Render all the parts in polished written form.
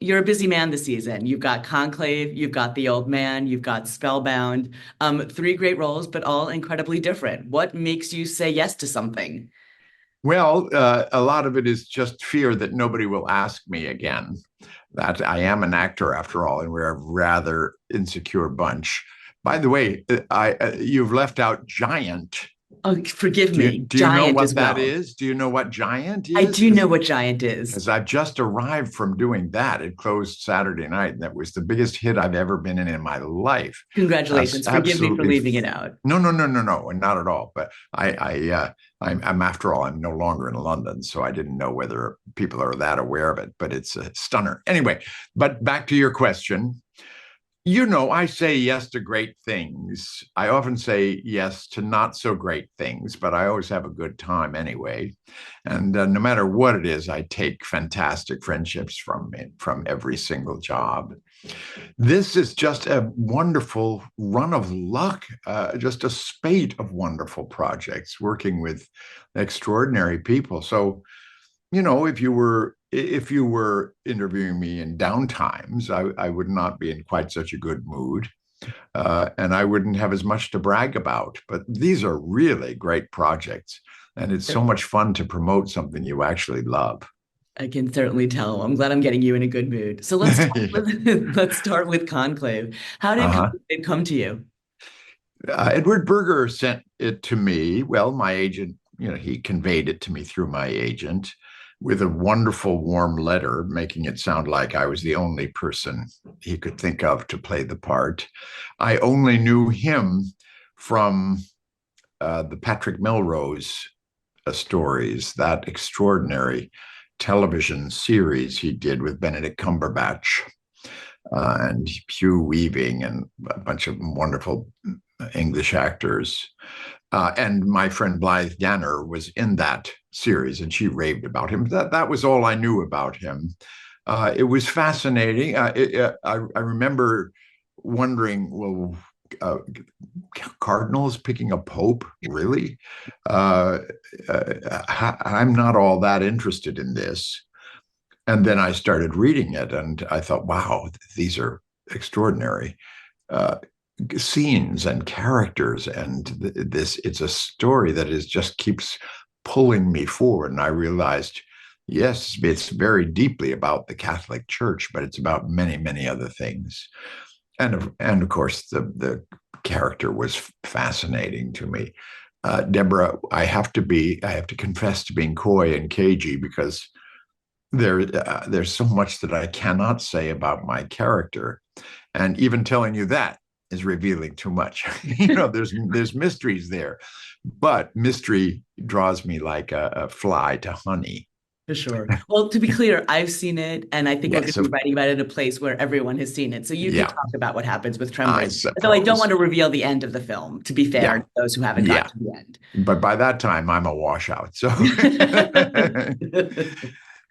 you're a busy man this season. You've got Conclave, you've got The Old Man, you've got Spellbound. Three great roles, but all incredibly different. What makes you say yes to something? Well, a lot of it is just fear that nobody will ask me again. That I am an actor after all, and we're a rather insecure bunch. By the way, you've left out giant. Oh, forgive Do you me, do you know Giant as what that well. is? Do you know what giant I is? do know what Giant is. Because I've just arrived from doing that. It closed Saturday night, and that was the biggest hit I've ever been in my life. That's Congratulations. Forgive me for absolutely leaving it out. no, no, no, no, no, and not at all. But I'm after all, I'm no longer in London, so I didn't know whether people are that aware of it. But it's a stunner. Anyway, but back to your question. I say yes to great things. I often say yes to not so great things, but I always have a good time anyway. And no matter what it is, I take fantastic friendships from it, from every single job. This is just a wonderful run of luck, just a spate of wonderful projects working with extraordinary people. So if you were interviewing me in down times, I would not be in quite such a good mood, and I wouldn't have as much to brag about. But these are really great projects, and it's so much fun to promote something you actually love. I can certainly tell. I'm glad I'm getting you in a good mood. So let's start with let's start with Conclave. How did Uh-huh. Conclave come to you? Edward Berger sent it to me. Well, my agent, he conveyed it to me through my agent with a wonderful, warm letter, making it sound like I was the only person he could think of to play the part. I only knew him from the Patrick Melrose stories, that extraordinary television series he did with Benedict Cumberbatch and Hugh Weaving and a bunch of wonderful English actors. And my friend Blythe Danner was in that series, and she raved about him. That was all I knew about him. It was fascinating. I remember wondering, well, uh, cardinals picking a pope, really? Uh, I'm not all that interested in this. And then I started reading it, and I thought, wow, these are extraordinary. Uh, Scenes and characters, and this it's a story that is just keeps pulling me forward. And I realized, yes, it's very deeply about the Catholic Church, but it's about many, many other things. And of course, the character was fascinating to me. Deborah, I have to confess to being coy and cagey because there's so much that I cannot say about my character, and even telling you that is revealing too much. There's mysteries there, but mystery draws me like a fly to honey. For sure. Well, to be clear, I've seen it, and I think we're going Yes, to be writing about it in a place where everyone has seen it. So you can yeah, talk about what happens with I Trembridge. Though I don't want suppose. to reveal the end of the film, to be fair Yeah, to those who haven't gotten yeah. to the end. But by that time, I'm a washout. So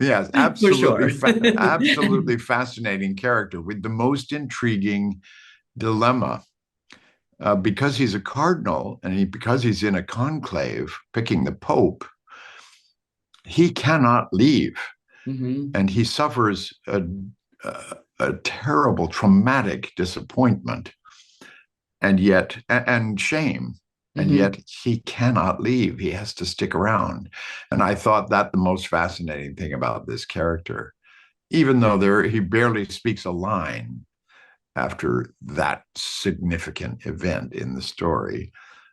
yes, For sure. absolutely fascinating character with the most intriguing dilemma. Because he's a cardinal and because he's in a conclave picking the pope, he cannot leave, Hmm. and he suffers a terrible, traumatic disappointment, and shame, and Hmm. yet he cannot leave. He has to stick around, and I thought that the most fascinating thing about this character, even though he barely speaks a line after that significant event in the story.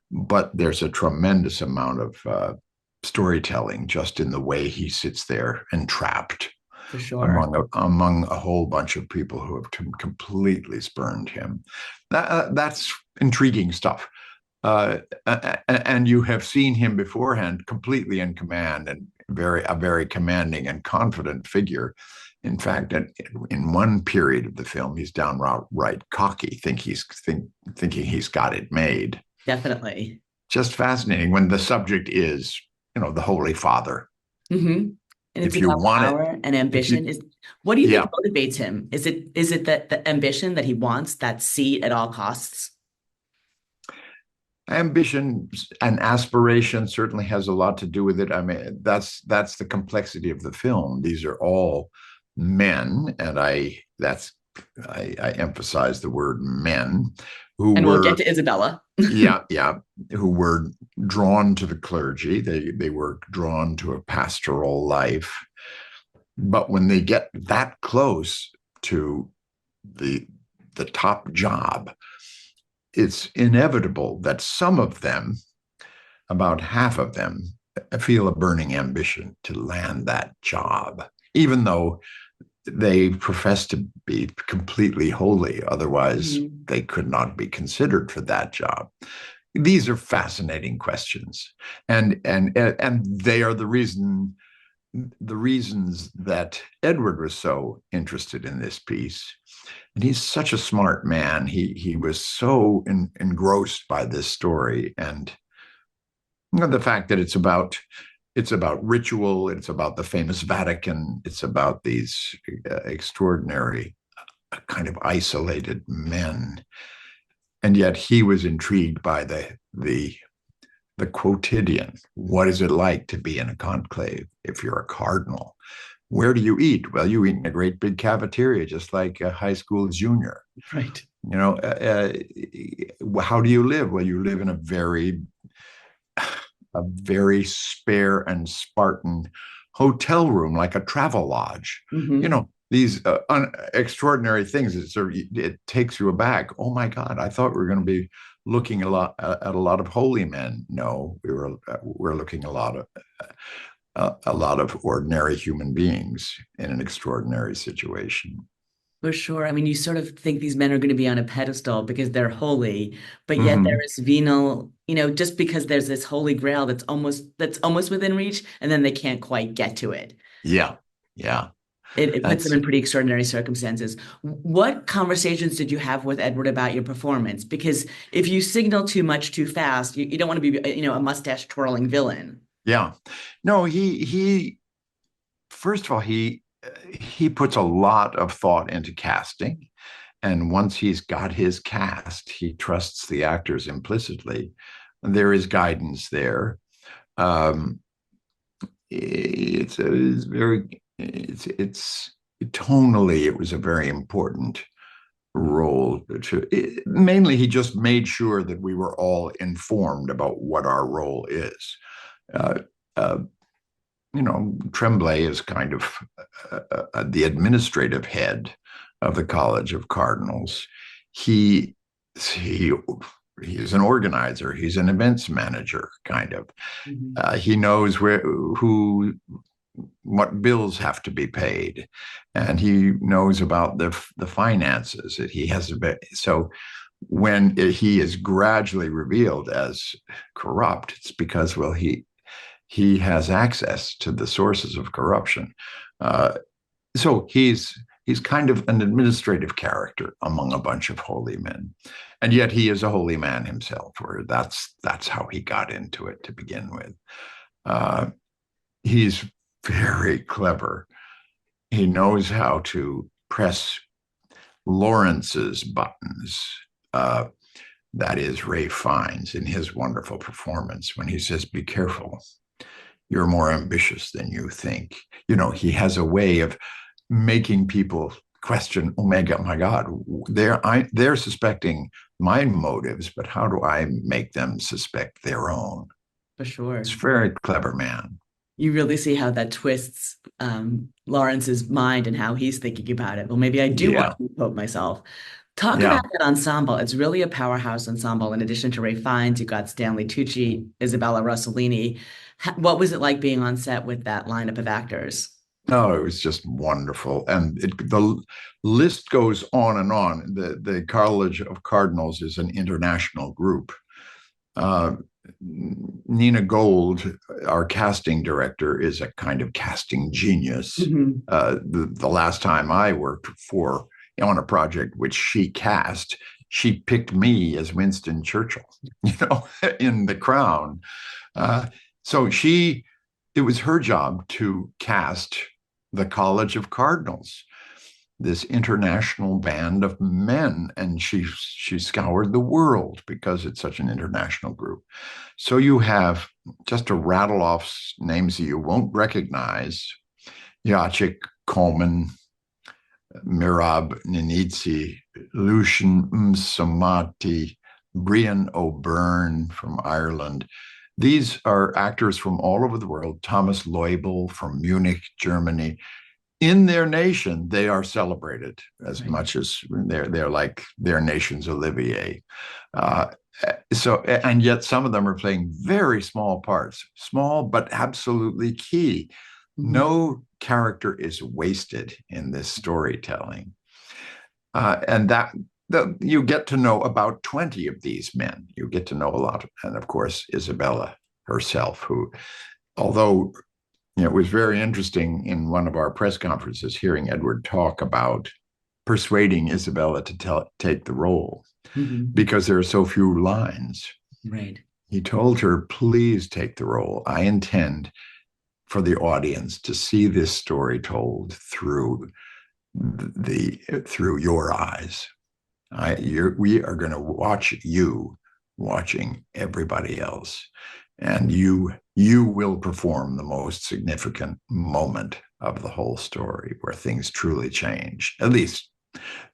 But there's a tremendous amount of storytelling just in the way he sits there entrapped For sure. among a whole bunch of people who have completely spurned him. That's intriguing stuff. And you have seen him beforehand completely in command and a very commanding and confident figure. In fact, in one period of the film, he's downright cocky, thinking he's got it made. Definitely. Just fascinating when the subject is, the Holy Father. Hmm. And it's If you about want it, power and if you, ambition. What do you think yeah, motivates him? Is it that the ambition that he wants that seat at all costs? ambition and aspiration certainly has a lot to do with it. I mean, that's the complexity of the film. These are all men, and I emphasize the word men, who And we'll get were, to Isabella. yeah, yeah, who were drawn to the clergy. They were drawn to a pastoral life. But when they get that close to the the top job, it's inevitable that some of them, about half of them, feel a burning ambition to land that job, even though they profess to be completely holy. Otherwise, Mhm. they could not be considered for that job. These are fascinating questions, and they are the reasons that Edward was so interested in this piece. And he's such a smart man. He was so engrossed by this story, and the fact that it's about ritual, it's about the famous Vatican, it's about these extraordinary kind of isolated men, and yet he was intrigued by the quotidian. What is it like to be in a conclave if you're a cardinal? Where do you eat? Well, you eat in a great big cafeteria, just like a high school junior. Right. How do you live? Well, you live in a very spare and Spartan hotel room, like a travel lodge. Hmm. These extraordinary things. It takes you aback. Oh my God! I thought we were going to be looking at a lot of holy men. No, we're looking a lot of ordinary human beings in an extraordinary situation. For sure. I mean, you sort of think these men are going to be on a pedestal because they're holy, but yet there Mm-hmm. is venal, just because there's this holy grail that's almost within reach, and then they can't quite get to it. Yeah, yeah. It puts them That's in pretty extraordinary circumstances. What conversations did you have with Edward about your performance? Because if you signal too much too fast, you don't want to be, a mustache twirling villain. yeah. No, he first of all, he puts a lot of thought into casting. And once he's got his cast, he trusts the actors implicitly. There is guidance there. Um, it's very, it's tonally, it was a very important role. Mainly, he just made sure that we were all informed about what our role is. Uh, uh, Tremblay is kind of the administrative head of the College of Cardinals. He he he's an organizer. He's an events manager, kind of. Mhm. He knows what bills have to be paid, and he knows about the finances that he has. So when he is gradually revealed as corrupt, it's because, well, he has access to the sources of corruption. Uh, so he's kind of an administrative character among a bunch of holy men, and yet he is a holy man himself. Or that's how he got into it to begin with. Uh, he's very clever. He knows how to press Lawrence's buttons. Uh, that is Ray Fiennes in his wonderful performance when he says, "Be careful. You're more ambitious than you think." He has a way of making people question, oh my God, they're suspecting my motives, but how do I make them suspect their own? For It's sure. a very clever man. You really see how that twists Lawrence's mind and how he's thinking about it. Well, maybe I do want Yeah, to quote myself. Talk about yeah. that ensemble. It's really a powerhouse ensemble. In addition to Ray Fiennes, you've got Stanley Tucci, Isabella Rossellini. What was it like being on set with that lineup of actors? No, it was just wonderful, and the list goes on and on. The College of Cardinals is an international group. Uh, Nina Gold, our casting director, is a kind of casting genius. Mhm. The last time I worked for on a project which she cast, she picked me as Winston Churchill, in The Crown. Uh, so it was her job to cast the College of Cardinals, this international band of men, and she scoured the world because it's such an international group. So you have, just to rattle off names that you won't recognize: Jacek Coleman, Mirab Ninitsi, Lucian Msamati, Brian O'Byrne from Ireland. These are actors from all over the world. Thomas Leubel from Munich, Germany. In their nation, they are celebrated as Right. much as they're like their nation's Olivier. Uh, and yet some of them are playing very small parts, small but absolutely key. Mhm. No character is wasted in this storytelling. And you get to know about 20 of these men. You get to know a lot. And of course, Isabella herself, who, although it was very interesting in one of our press conferences hearing Edward talk about persuading Isabella to take the role Mhm. because there are so few lines. Right. He told her, please take the role. I intend for the audience to see this story told through your eyes. We are going to watch you watching everybody else, and you will perform the most significant moment of the whole story where things truly change. At least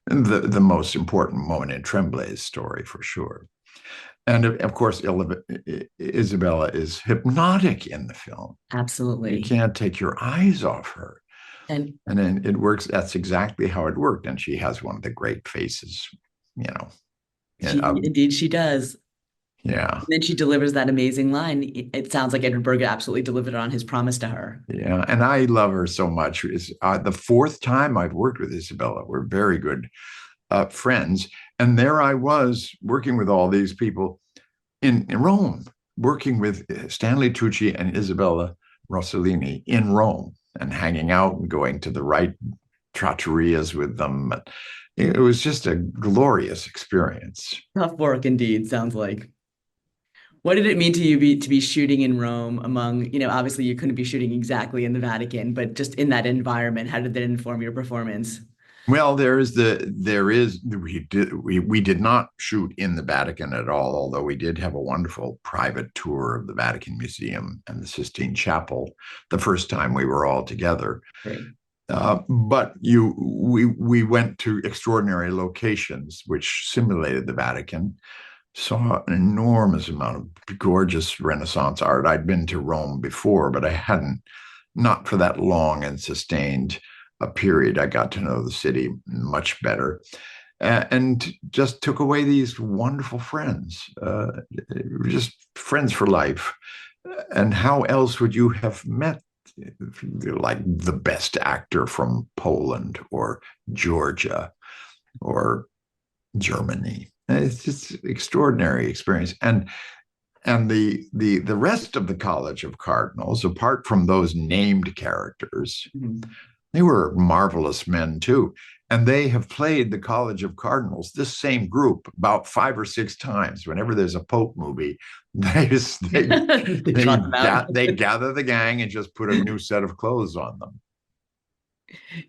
the most important moment in Tremblay's story, for sure. And of course, Isabella is hypnotic in the film. You Absolutely. can't take your eyes off her. And And then it works. That's exactly how it worked. And she has one of the great faces, you know. she Uh, indeed she does. yeah, And then she delivers that amazing line. It sounds like Edward Berger absolutely delivered on his promise to her. yeah. And I love her so much. It's the fourth time I've worked with Isabella. We're very good friends. And there I was working with all these people in Rome, working with Stanley Tucci and Isabella Rossellini in Rome and hanging out and going to the right trattorias with them. It was just a glorious experience. Tough work indeed, sounds like. What did it mean to you to be shooting in Rome among, obviously you couldn't be shooting exactly in the Vatican, but just in that environment, how did that inform your performance? Well, we did not shoot in the Vatican at all, although we did have a wonderful private tour of the Vatican Museum and the Sistine Chapel the first time we were all together. Great. We went to extraordinary locations which simulated the Vatican, saw an enormous amount of gorgeous Renaissance art. I'd been to Rome before, but I hadn't, not for that long and sustained a period. I got to know the city much better and just took away these wonderful friends, just friends for life. And how else would you have met like the best actor from Poland or Georgia or Germany? It's just extraordinary experience. And the rest of the College of Cardinals, apart from those named characters, Mhm. they were marvelous men too. And they have played the College of Cardinals, this same group, about 5 or 6 times. Whenever there's a Pope movie, they just, They trot them out. they gather the gang and just put a new set of clothes on them.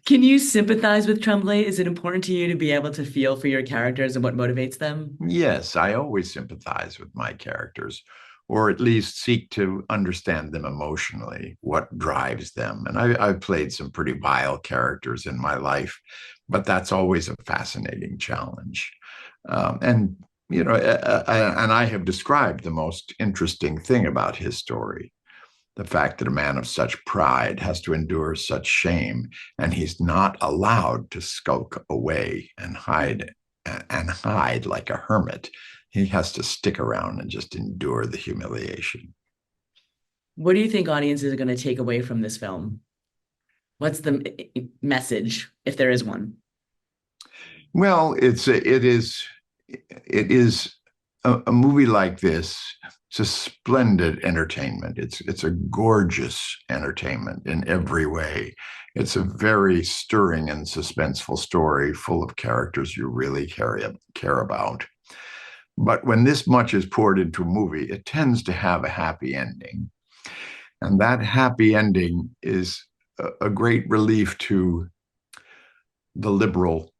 Can you sympathize with Tremblay? Is it important to you to be able to feel for your characters and what motivates them? Yes, I always sympathize with my characters, or at least seek to understand them emotionally, what drives them. And I've played some pretty vile characters in my life, but that's always a fascinating challenge. And, and I have described the most interesting thing about his story, the fact that a man of such pride has to endure such shame, and he's not allowed to skulk away and hide like a hermit. He has to stick around and just endure the humiliation. What do you think audiences are going to take away from this film? What's the message, if there is one? Well, it is a movie like this. It's a splendid entertainment. It's a gorgeous entertainment in every way. It's a very stirring and suspenseful story full of characters you really care about. But when this much is poured into a movie, it tends to have a happy ending. And that happy ending is a great relief to the liberal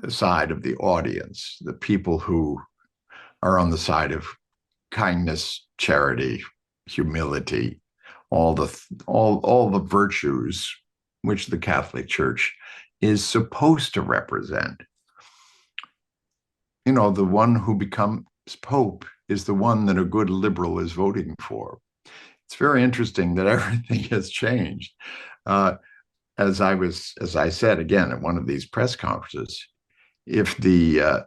side of the audience, the people who are on the side of kindness, charity, humility, all the virtues which the Catholic Church is supposed to represent. The one who becomes Pope is the one that a good liberal is voting for. It's very interesting that everything has changed. Uh, as I said again at one of these press conferences, if the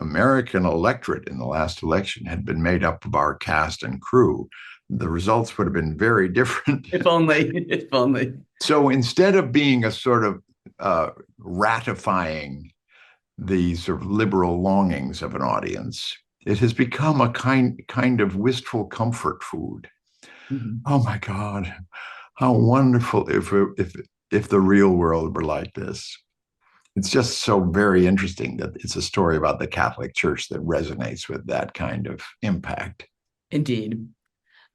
American electorate in the last election had been made up of our cast and crew, the results would have been very different. If only, if only. So instead of being a sort of ratifying the sort of liberal longings of an audience, it has become a kind of wistful comfort food. Mhm. Oh my God, how wonderful if the real world were like this. It's just so very interesting that it's a story about the Catholic Church that resonates with that kind of impact. Indeed.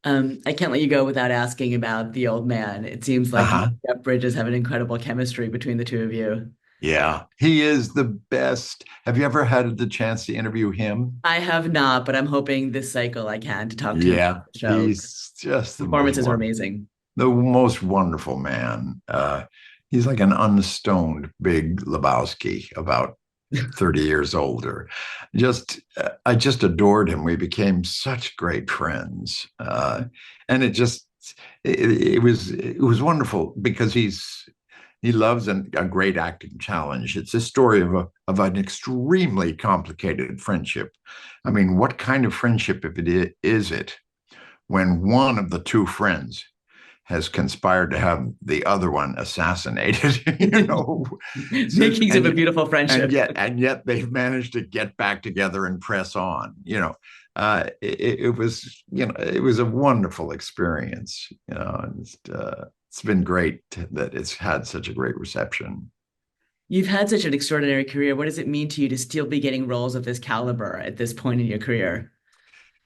I can't let you go without asking about the old man. It seems like you Uh-huh. and Jeff Bridges have an incredible chemistry between the two of you. Yeah, he is the best. Have you ever had the chance to interview him? I have not, but I'm hoping this cycle I can to talk to him Yeah, about the show. he's just Performances are amazing. the most wonderful man. He's like an unstoned Big Lebowski, about 30 years older. I just adored him. We became such great friends. And it was wonderful because he loves a great acting challenge. It's a story of an extremely complicated friendship. I mean, what kind of friendship if is it when one of the two friends has conspired to have the other one assassinated, Makings of a beautiful friendship. and yet they've managed to get back together and press on. It was it was a wonderful experience. It's been great that it's had such a great reception. You've had such an extraordinary career. What does it mean to you to still be getting roles of this caliber at this point in your career?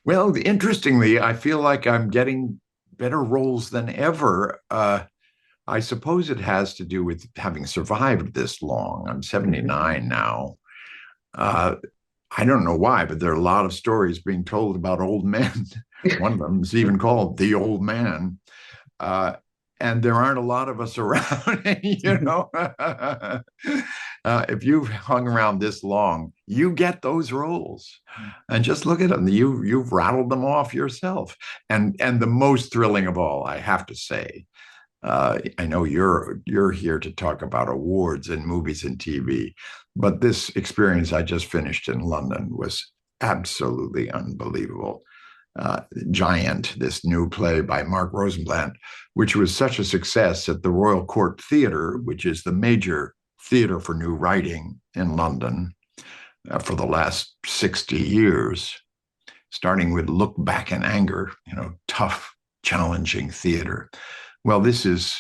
Well, interestingly, I feel like I'm getting better roles than ever. I suppose it has to do with having survived this long. I'm Mhm. 79 now. Uh, I don't know why, but there are a lot of stories being told about old men. One of them is even called The Old Man. Uh, and there aren't a lot of us around, if you've hung around this long, you get those roles, and just look at them. You've rattled them off yourself, and the most thrilling of all, I have to say, I know you're here to talk about awards and movies and TV, but this experience I just finished in London was absolutely unbelievable. Giant, this new play by Mark Rosenblatt, which was such a success at the Royal Court Theatre, which is the major theatre for new writing in London for the last 60 years, starting with Look Back in Anger, tough, challenging theater. Well, this is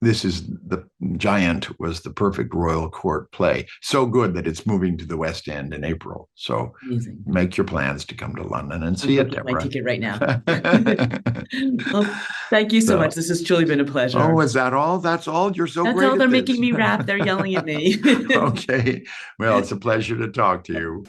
the Giant was the perfect Royal Court play. So good that it's moving to the West End in April. So Amazing. make your plans to come to London and I'm see it, booking my Deborah. ticket right now. Well, thank you so much. So, This has truly been a oh, pleasure. is that all? That's all? You're so That's great all. They're at making this. me rap. They're yelling at me. Okay. Well, it's a pleasure to talk to you.